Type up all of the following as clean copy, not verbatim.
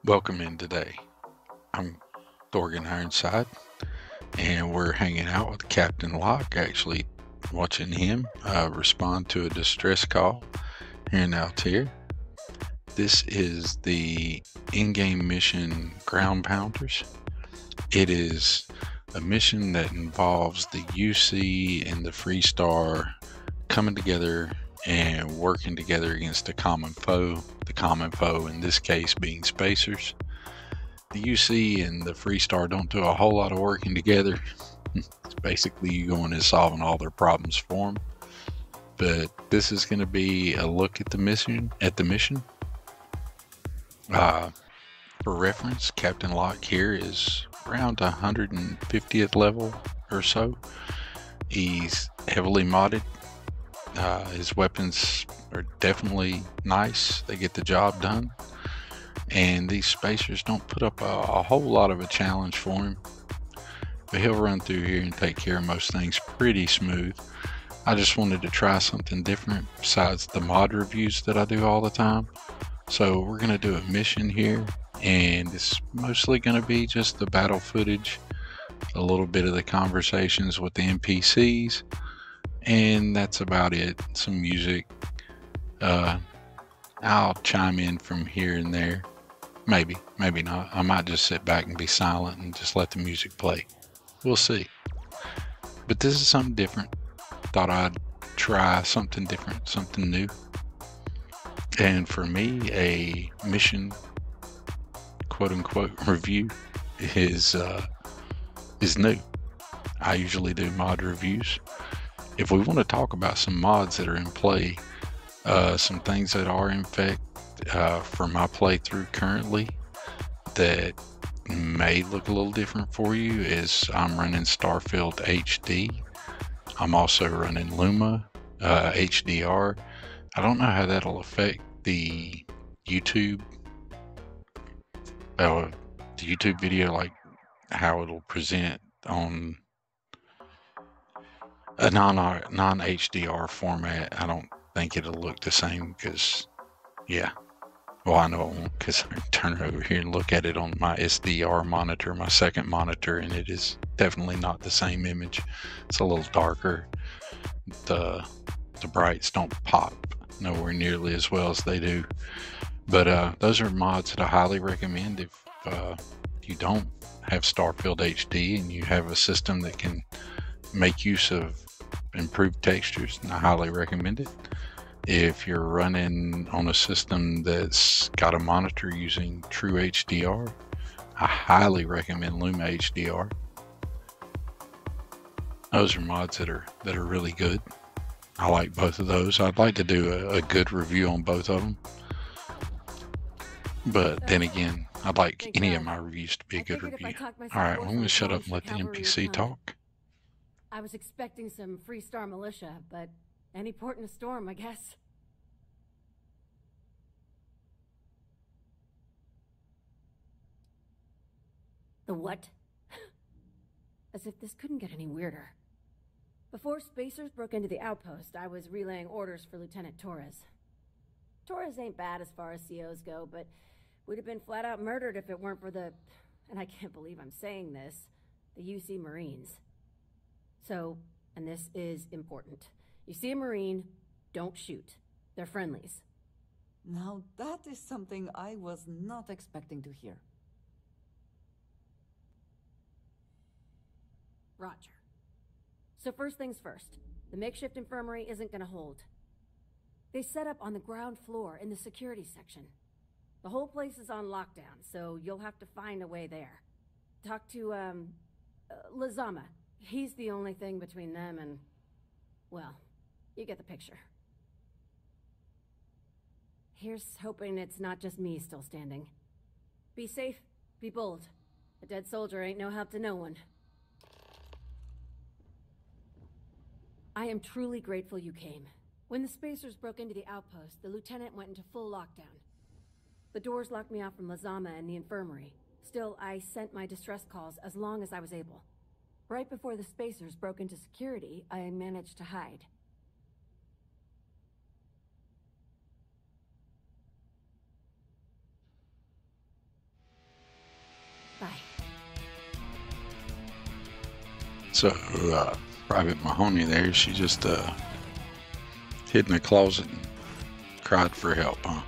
Welcome in today. I'm Thorgan Ironside, and we're hanging out with Captain Locke, actually watching him respond to a distress call here in Altair. This is the in-game mission Ground Pounders. It is a mission that involves the UC and the Freestar coming together and working together against a common foe, the common foe in this case being spacers. The UC and the Freestar don't do a whole lot of working together. It's basically you going and solving all their problems for them. But this is going to be a look at the mission. For reference, Captain Locke here is around 150th level or so. He's heavily modded. His weapons are definitely nice. They get the job done. And these spacers don't put up a whole lot of a challenge for him. But he'll run through here and take care of most things pretty smooth. I just wanted to try something different besides the mod reviews that I do all the time. So we're going to do a mission here, and it's mostly going to be just the battle footage, a little bit of the conversations with the NPCs, and that's about it. Some music. I'll chime in from here and there. Maybe not. I might just sit back and be silent and just let the music play. We'll see. But this is something different. Thought I'd try something different, something new. And for me, a mission quote unquote review is new. I usually do mod reviews. If we want to talk about some mods that are in play, some things that are in effect for my playthrough currently that may look a little different for you is I'm running Starfield HD. I'm also running Luma HDR. I don't know how that'll affect the YouTube video, like how it'll present on a non HDR format. I don't think it'll look the same because, yeah. Well, I know it won't because I turn it over here and look at it on my SDR monitor, my second monitor, and it is definitely not the same image. It's a little darker. The brights don't pop nowhere nearly as well as they do. But those are mods that I highly recommend if you don't have Starfield HD and you have a system that can make use of improved textures, and I highly recommend it. If you're running on a system that's got a monitor using True HDR, I highly recommend Luma HDR. Those are mods that are really good. I like both of those. I'd like to do a good review on both of them. But then again, I'd like any of my reviews to be a good review. Alright, well, I'm going to shut up and let the NPC talk. I was expecting some Freestar militia, but any port in a storm, I guess. The what? As if this couldn't get any weirder. Before Spacers broke into the outpost, I was relaying orders for Lieutenant Torres. Torres ain't bad as far as COs go, but we'd have been flat out murdered if it weren't for the, and I can't believe I'm saying this, the UC Marines. So, and this is important, you see a Marine, don't shoot. They're friendlies. Now that is something I was not expecting to hear. Roger. So first things first, the makeshift infirmary isn't gonna hold. They set up on the ground floor in the security section. The whole place is on lockdown, so you'll have to find a way there. Talk to, Lazama. He's the only thing between them and, well, you get the picture. Here's hoping it's not just me still standing. Be safe, be bold. A dead soldier ain't no help to no one. I am truly grateful you came. When the Spacers broke into the outpost, the lieutenant went into full lockdown. The doors locked me off from Lazama and the infirmary. Still, I sent my distress calls as long as I was able. Right before the Spacers broke into security, I managed to hide. So, Private Mahoney there, she just hid in a closet and cried for help, huh?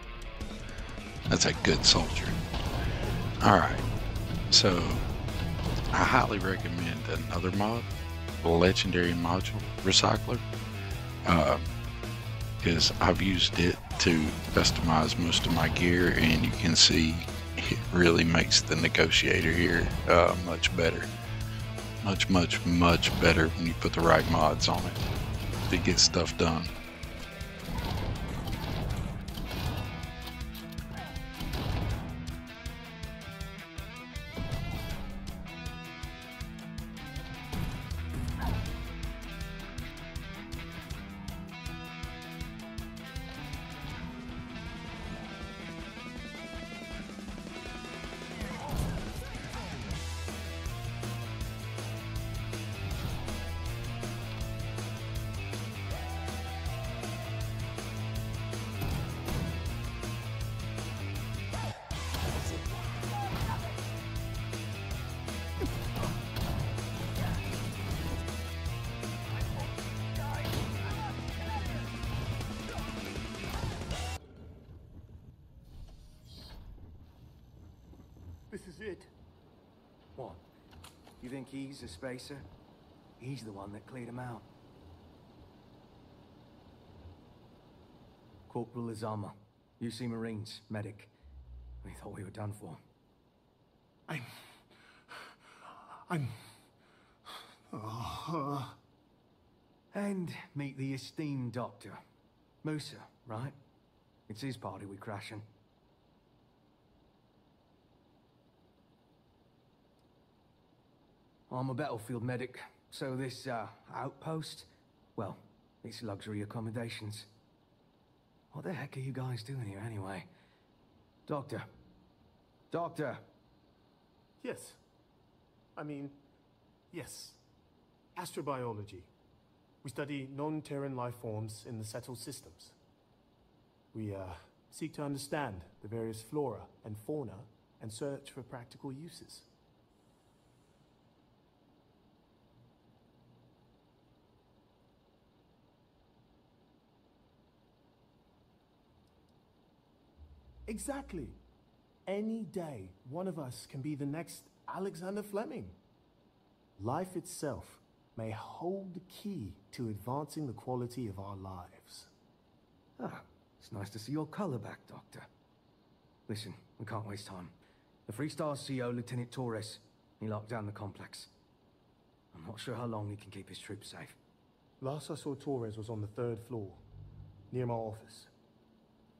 That's a good soldier. Alright, so I highly recommend another mod, Legendary Module Recycler, because I've used it to customize most of my gear, and you can see it really makes the Negotiator here much better. Much better when you put the right mods on it to get stuff done. This is it. What? You think he's a spacer? He's the one that cleared him out. Corporal Azama, UC Marines, medic. We thought we were done for. And meet the esteemed doctor. Musa, right? It's his party we're crashing. I'm a battlefield medic, so this, outpost, well, it's luxury accommodations. What the heck are you guys doing here anyway? Doctor. Doctor! Yes. Yes. Astrobiology. We study non-Terran life forms in the settled systems. We, seek to understand the various flora and fauna and search for practical uses. Exactly. Any day, one of us can be the next Alexander Fleming. Life itself may hold the key to advancing the quality of our lives. Ah, it's nice to see your color back, Doctor. Listen, we can't waste time. The Freestar CO, Lieutenant Torres, he locked down the complex. I'm not sure how long he can keep his troops safe. Last I saw Torres was on the 3rd floor, near my office.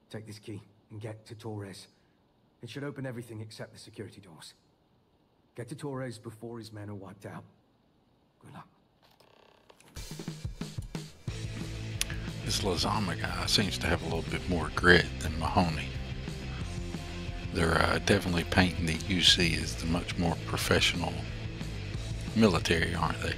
Take this key and get to Torres. It should open everything except the security doors. Get to Torres before his men are wiped out. Good luck. This Lazama guy seems to have a little bit more grit than Mahoney. They're definitely painting the UC as the much more professional military, aren't they?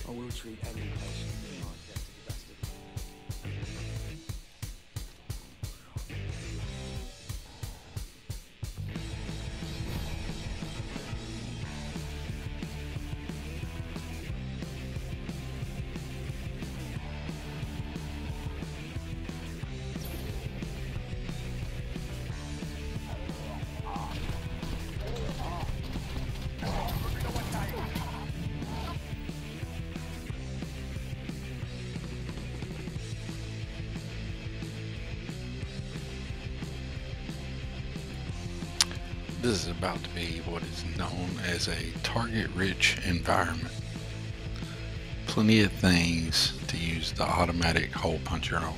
I will treat any patient like that to the best of it. This is about to be what is known as a target-rich environment. Plenty of things to use the automatic hole puncher on.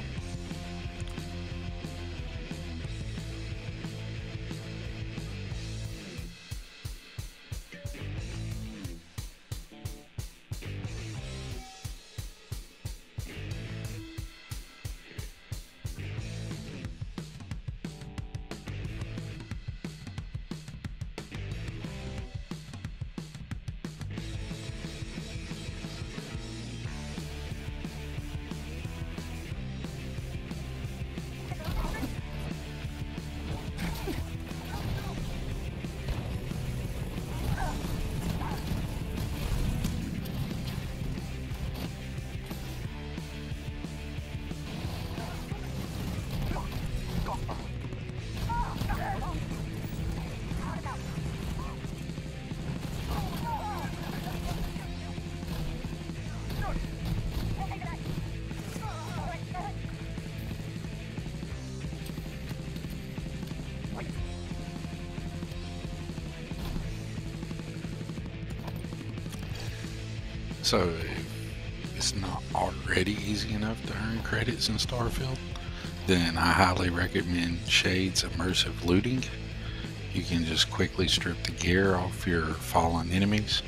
So if it's not already easy enough to earn credits in Starfield, then I highly recommend Shade's Immersive Looting. You can just quickly strip the gear off your fallen enemies,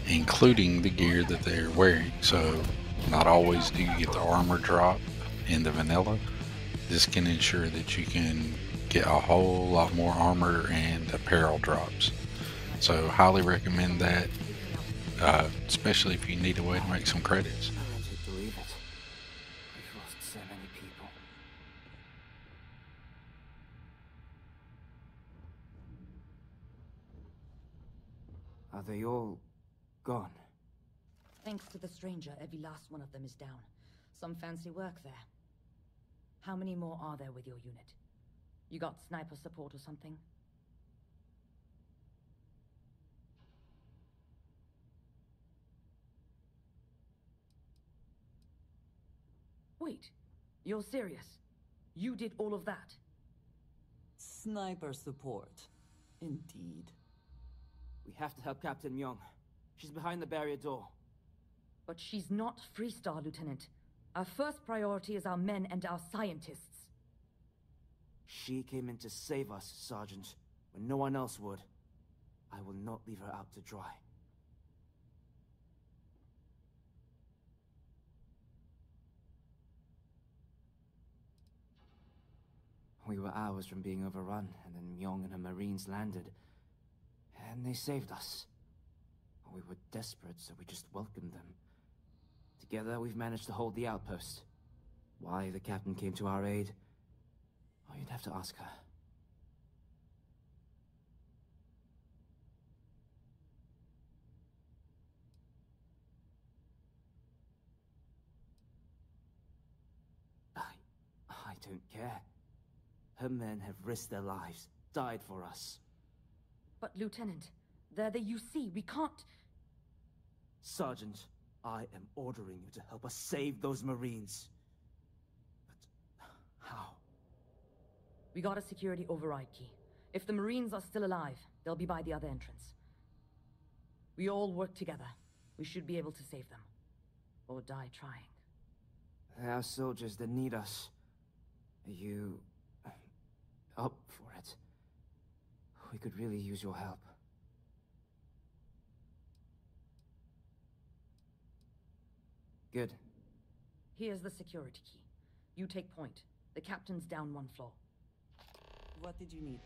including the gear that they're wearing. So not always do you get the armor drop in the vanilla. This can ensure that you can get a whole lot more armor and apparel drops. So highly recommend that, especially if you need a way to make some credits. I can't believe it. We've lost so many people. Are they all gone? Thanks to the stranger, every last one of them is down. Some fancy work there. How many more are there with your unit? You got sniper support or something? Wait, you're serious? You did all of that? Sniper support. Indeed. We have to help Captain Myung. She's behind the barrier door. But she's not Freestar, Lieutenant. Our first priority is our men and our scientists. She came in to save us, Sergeant, when no one else would. I will not leave her out to dry. We were hours from being overrun, and then Myung and her Marines landed. And they saved us. We were desperate, so we just welcomed them. Together, we've managed to hold the outpost. Why the captain came to our aid? Oh, you'd have to ask her. I don't care. Her men have risked their lives, died for us. But, Lieutenant, they're the UC. We can't... Sergeant, I am ordering you to help us save those Marines. But how? We got a security override key. If the Marines are still alive, they'll be by the other entrance. We all work together. We should be able to save them. Or die trying. There are soldiers that need us. Are you... up for it? We could really use your help. Good. Here's the security key. You take point. The captain's down one floor. What did you need?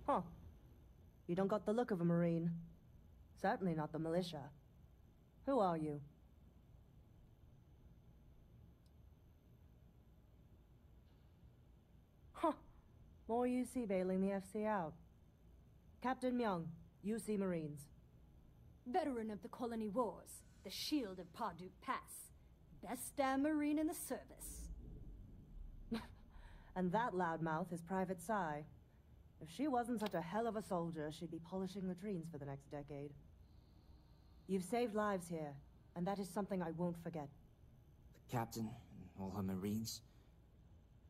Huh. You don't got the look of a Marine. Certainly not the militia. Who are you? Huh. More UC bailing the FC out. Captain Myung, UC Marines. Veteran of the Colony Wars, the Shield of Parduk Pass. Best damn Marine in the service. And that loudmouth is Private Psy. If she wasn't such a hell of a soldier, she'd be polishing latrines for the next decade. You've saved lives here, and that is something I won't forget. The captain and all her Marines.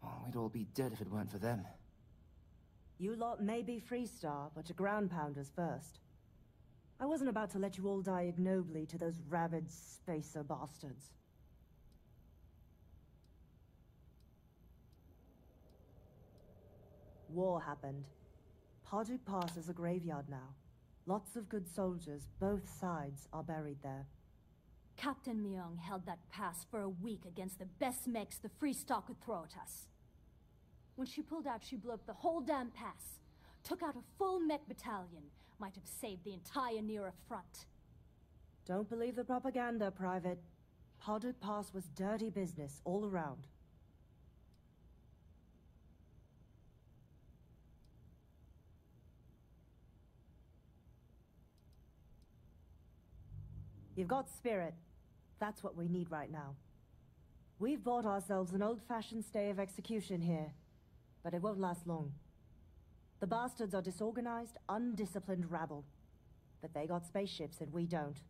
Oh, we'd all be dead if it weren't for them. You lot may be Freestar, but you're ground pounders first. I wasn't about to let you all die ignobly to those rabid spacer bastards. War happened. Parduk Pass is a graveyard now. Lots of good soldiers, both sides, are buried there. Captain Myung held that pass for a week against the best mechs the Free Star could throw at us. When she pulled out, she blew up the whole damn pass. Took out a full mech battalion. Might have saved the entire Nira front. Don't believe the propaganda, Private. Parduk Pass was dirty business all around. You've got spirit. That's what we need right now. We've bought ourselves an old-fashioned stay of execution here, but it won't last long. The bastards are disorganized, undisciplined rabble. But they got spaceships and we don't.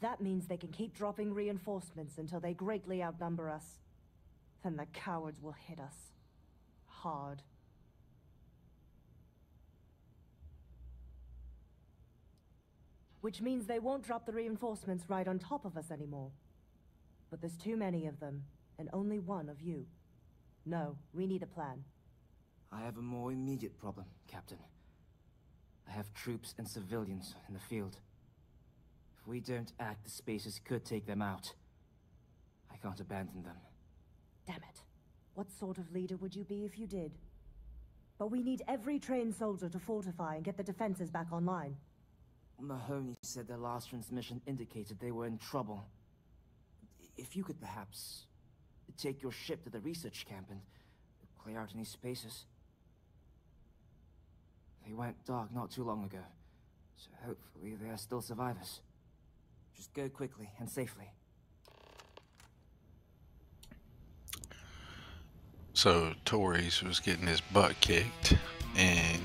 That means they can keep dropping reinforcements until they greatly outnumber us. Then the cowards will hit us. Hard. Which means they won't drop the reinforcements right on top of us anymore. But there's too many of them, and only one of you. No, we need a plan. I have a more immediate problem, Captain. I have troops and civilians in the field. If we don't act, the Spacers could take them out. I can't abandon them. Damn it. What sort of leader would you be if you did? But we need every trained soldier to fortify and get the defenses back online. Mahoney said their last transmission indicated they were in trouble. If you could perhaps take your ship to the research camp and clear out any spaces. They went dark not too long ago, so hopefully they are still survivors. Just go quickly and safely. So Torres was getting his butt kicked, and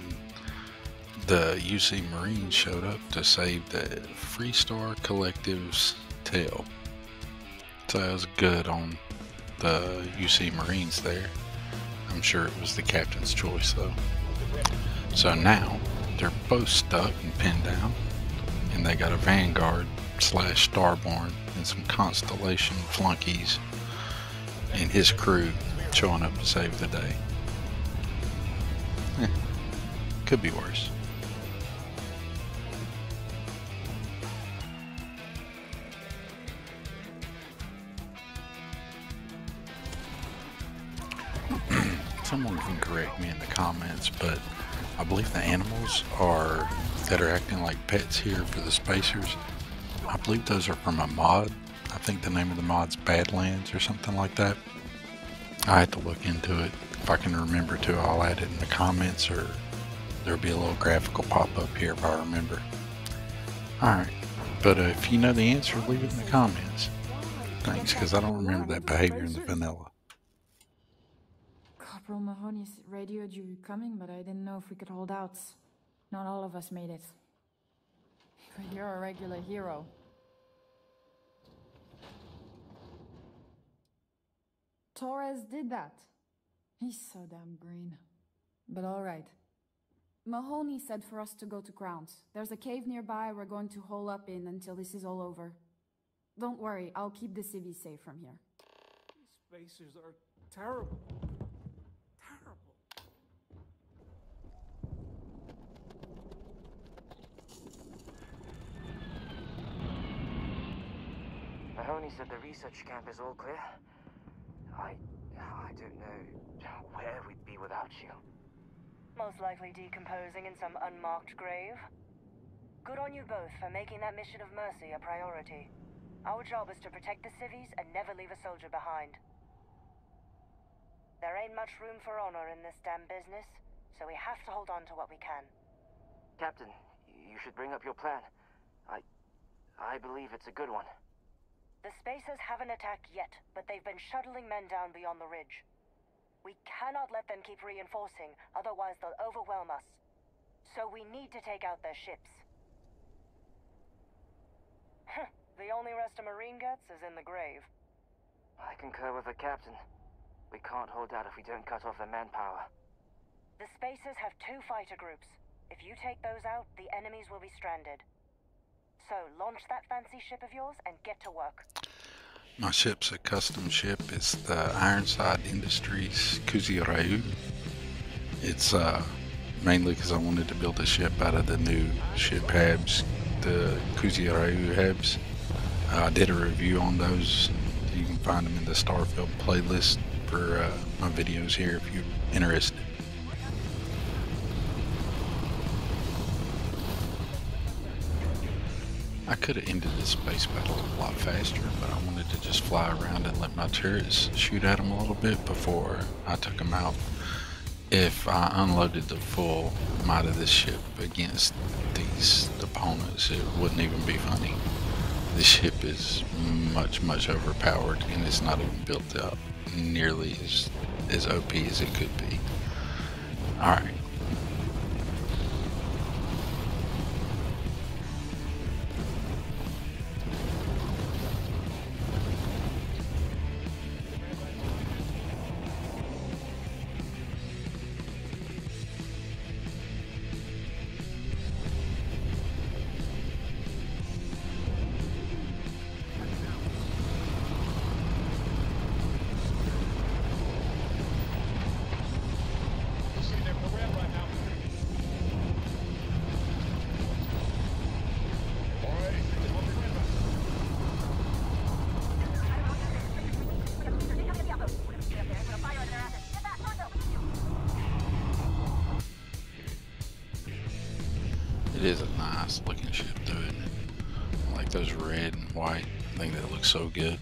the UC Marines showed up to save the Free Star Collective's tail. So that was good on the UC Marines there. I'm sure it was the captain's choice though. So now they're both stuck and pinned down, and they got a Vanguard / Starborn and some Constellation flunkies and his crew showing up to save the day. Could be worse. Someone can correct me in the comments, but I believe the animals that are acting like pets here for the Spacers, I believe those are from a mod. I think the name of the mod's Badlands or something like that. I have to look into it. If I can remember to, I'll add it in the comments, or there'll be a little graphical pop-up here if I remember. Alright, but if you know the answer, leave it in the comments. Thanks, because I don't remember that behavior in the vanilla. Corporal Mahoney radioed you coming, but I didn't know if we could hold out. Not all of us made it. But you're a regular hero. Torres did that. He's so damn green. But alright. Mahoney said for us to go to Crowns. There's a cave nearby we're going to hole up in until this is all over. Don't worry, I'll keep the civvies safe from here. These spacers are terrible. Mahoney said the research camp is all clear. I don't know where we'd be without you. Most likely decomposing in some unmarked grave. Good on you both for making that mission of mercy a priority. Our job is to protect the civvies and never leave a soldier behind. There ain't much room for honor in this damn business, so we have to hold on to what we can. Captain, you should bring up your plan. I believe it's a good one. The Spacers haven't attacked yet, but they've been shuttling men down beyond the ridge. We cannot let them keep reinforcing, otherwise they'll overwhelm us. So we need to take out their ships. The only rest a Marine gets is in the grave. I concur with the captain. We can't hold out if we don't cut off their manpower. The Spacers have 2 fighter groups. If you take those out, the enemies will be stranded. So launch that fancy ship of yours and get to work. My ship's a custom ship. It's the Ironside Industries Kuziryu. It's mainly because I wanted to build a ship out of the new ship Habs, the Kuzi-Ryu Habs. I did a review on those. You can find them in the Starfield playlist for my videos here if you're interested. I could have ended the space battle a lot faster, but I wanted to just fly around and let my turrets shoot at them a little bit before I took them out. If I unloaded the full might of this ship against these opponents, it wouldn't even be funny. The ship is much overpowered, and it's not even built up nearly as OP as it could be. Alright. It is a nice looking ship though, isn't it? I like those red and white. I think that looks so good.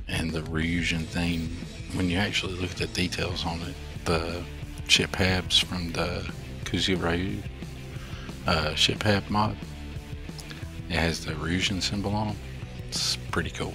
And the Ryujin theme, when you actually look at the details on it, the ship Habs from the Kuzi-Ryu ship Hab mod, it has the Ryujin symbol on them. It's pretty cool.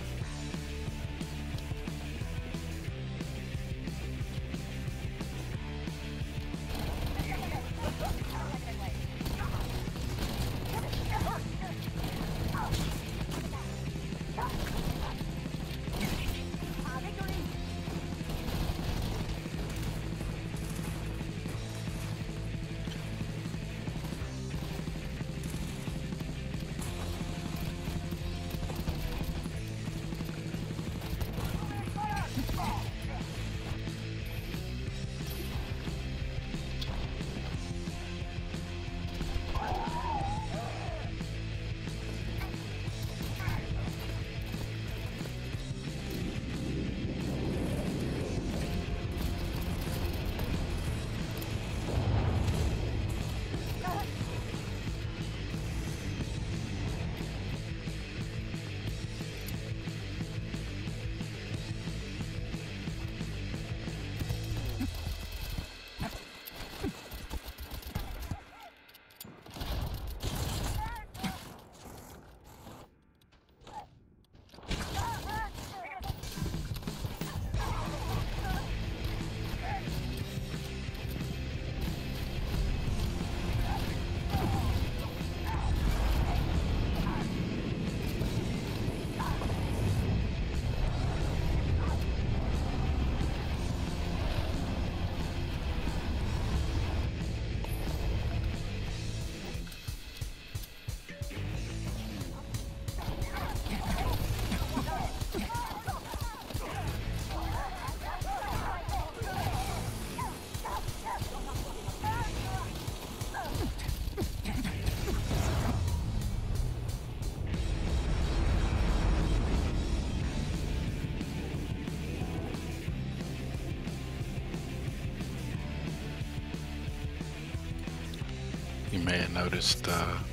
You may have noticed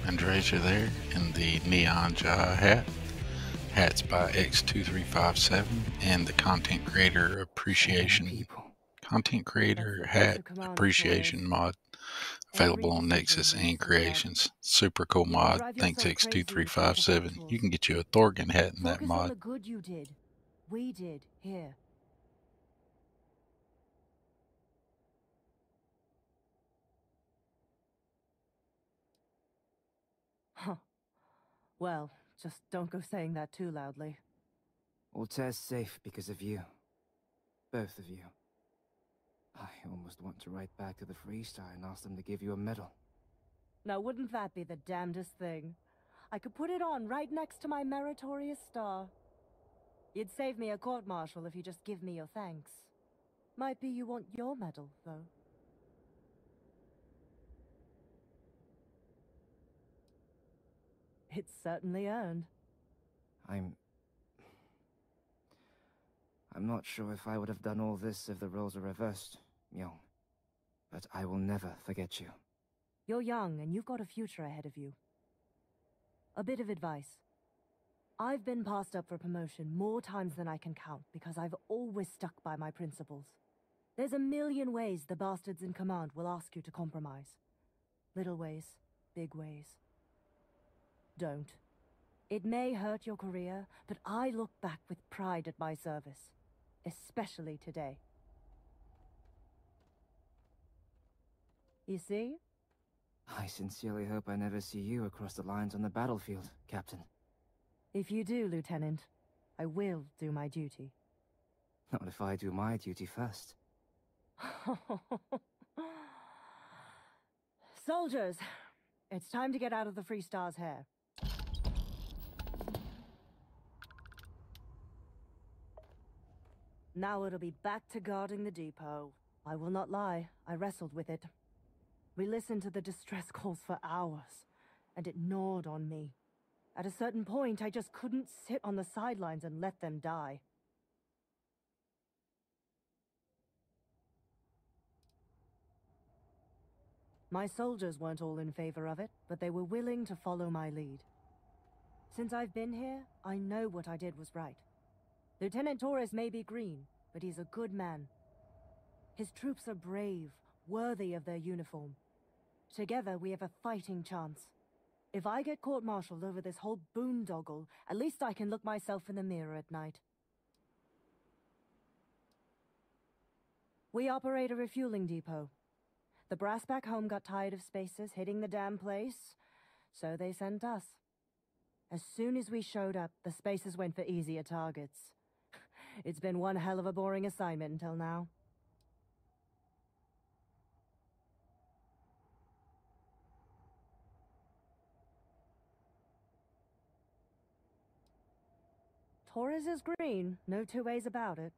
Andreja there in the Neon Jai hat. Hats by X2357 and the Content Creator Hat Appreciation mod available on Nexus and Creations. Super cool mod. Thanks X2357. You can get you a Thorgan hat in that mod. On the good you did. We did here. Huh. Well, just don't go saying that too loudly. Altair's safe because of you. Both of you. I almost want to write back to the Freestar and ask them to give you a medal. Now wouldn't that be the damnedest thing? I could put it on right next to my meritorious star. You'd save me a court-martial if you just give me your thanks. Might be you want your medal, though. It's certainly earned. I'm not sure if I would have done all this if the roles were reversed, Myung. But I will never forget you. You're young, and you've got a future ahead of you. A bit of advice. I've been passed up for promotion more times than I can count because I've always stuck by my principles. There's a million ways the bastards in command will ask you to compromise. Little ways, big ways. Don't. It may hurt your career, but I look back with pride at my service. Especially today. You see? I sincerely hope I never see you across the lines on the battlefield, Captain. If you do, Lieutenant, I will do my duty. Not if I do my duty first. Soldiers, it's time to get out of the Free Star's hair. Now it'll be back to guarding the depot. I will not lie, I wrestled with it. We listened to the distress calls for hours, and it gnawed on me. At a certain point, I just couldn't sit on the sidelines and let them die. My soldiers weren't all in favor of it, but they were willing to follow my lead. Since I've been here, I know what I did was right. Lieutenant Torres may be green, but he's a good man. His troops are brave, worthy of their uniform. Together, we have a fighting chance. If I get court-martialed over this whole boondoggle, at least I can look myself in the mirror at night. We operate a refueling depot. The brass back home got tired of spacers hitting the damn place, so they sent us. As soon as we showed up, the spacers went for easier targets. It's been one hell of a boring assignment until now. Torres is green, no two ways about it.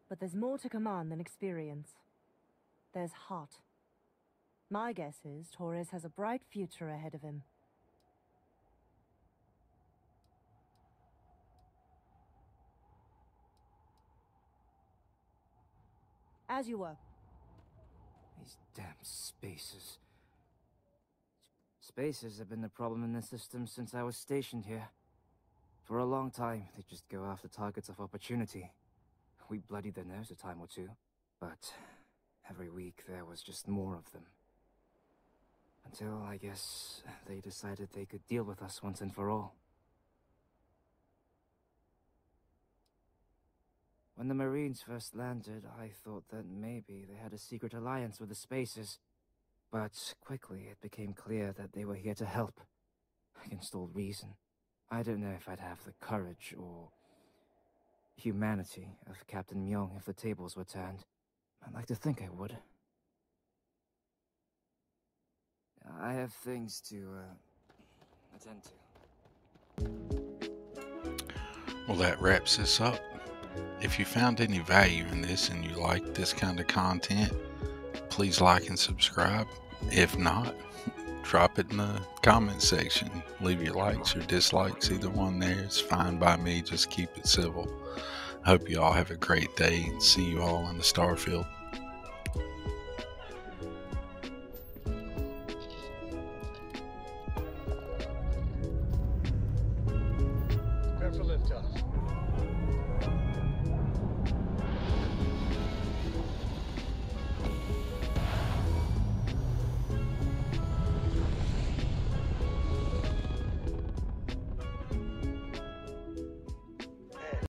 But there's more to command than experience. There's heart. My guess is Torres has a bright future ahead of him. As you were. These damn spacers. Spacers have been the problem in the system since I was stationed here. For a long time, they just go after targets of opportunity. We bloodied their nose a time or two, but every week there was just more of them. Until, I guess, they decided they could deal with us once and for all. When the Marines first landed, I thought that maybe they had a secret alliance with the Spacers. But quickly it became clear that they were here to help, against all reason. I don't know if I'd have the courage or humanity of Captain Myung if the tables were turned. I'd like to think I would. I have things to attend to. Well, that wraps this up. If you found any value in this and you like this kind of content, please like and subscribe. If not, drop it in the comment section. Leave your likes or dislikes, either one there. It's fine by me. Just keep it civil. I hope you all have a great day and see you all in the Starfield.